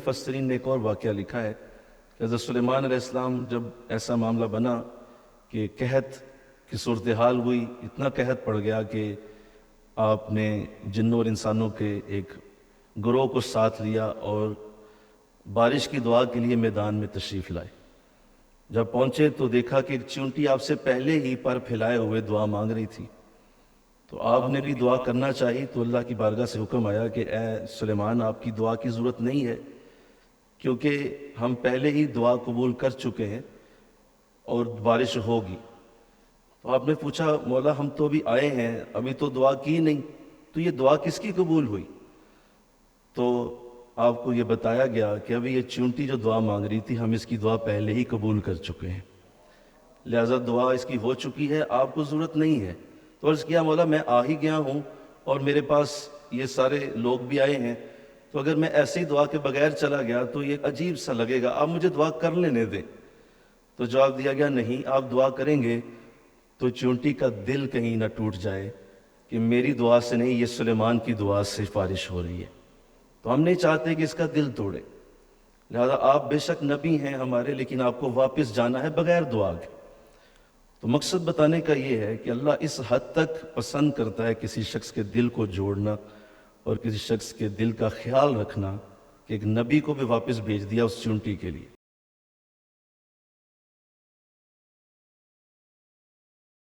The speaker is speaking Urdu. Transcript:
مفسرین نے ایک اور واقعہ لکھا ہے کہ حضرت سلیمان علیہ السلام جب ایسا معاملہ بنا کہ قحط کی صورتحال ہوئی، اتنا قحط پڑ گیا کہ آپ نے جنوں اور انسانوں کے ایک گروہ کو ساتھ لیا اور بارش کی دعا کے لیے میدان میں تشریف لائے۔ جب پہنچے تو دیکھا کہ ایک چونٹی آپ سے پہلے ہی پر پھیلائے ہوئے دعا مانگ رہی تھی، تو آپ نے بھی دعا کرنا چاہی تو اللہ کی بارگاہ سے حکم آیا کہ اے سلیمان، آپ کی دعا کی ضرورت نہیں ہے، کیونکہ ہم پہلے ہی دعا قبول کر چکے ہیں اور بارش ہوگی۔ تو آپ نے پوچھا مولا ہم تو ابھی آئے ہیں، ابھی تو دعا کی نہیں، تو یہ دعا کس کی قبول ہوئی؟ تو آپ کو یہ بتایا گیا کہ ابھی یہ چونٹی جو دعا مانگ رہی تھی ہم اس کی دعا پہلے ہی قبول کر چکے ہیں، لہذا دعا اس کی ہو چکی ہے، آپ کو ضرورت نہیں ہے۔ تو عرض کیا مولا میں آ ہی گیا ہوں اور میرے پاس یہ سارے لوگ بھی آئے ہیں، تو اگر میں ایسے ہی دعا کے بغیر چلا گیا تو یہ عجیب سا لگے گا، آپ مجھے دعا کر لینے دیں۔ تو جواب دیا گیا نہیں، آپ دعا کریں گے تو چونٹی کا دل کہیں نہ ٹوٹ جائے کہ میری دعا سے نہیں، یہ سلیمان کی دعا سے بارش ہو رہی ہے، تو ہم نہیں چاہتے کہ اس کا دل توڑے، لہذا آپ بے شک نبی ہیں ہمارے، لیکن آپ کو واپس جانا ہے بغیر دعا کے۔ تو مقصد بتانے کا یہ ہے کہ اللہ اس حد تک پسند کرتا ہے کسی شخص کے دل کو جوڑنا اور کسی شخص کے دل کا خیال رکھنا کہ ایک نبی کو بھی واپس بھیج دیا اس چونٹی کے لیے۔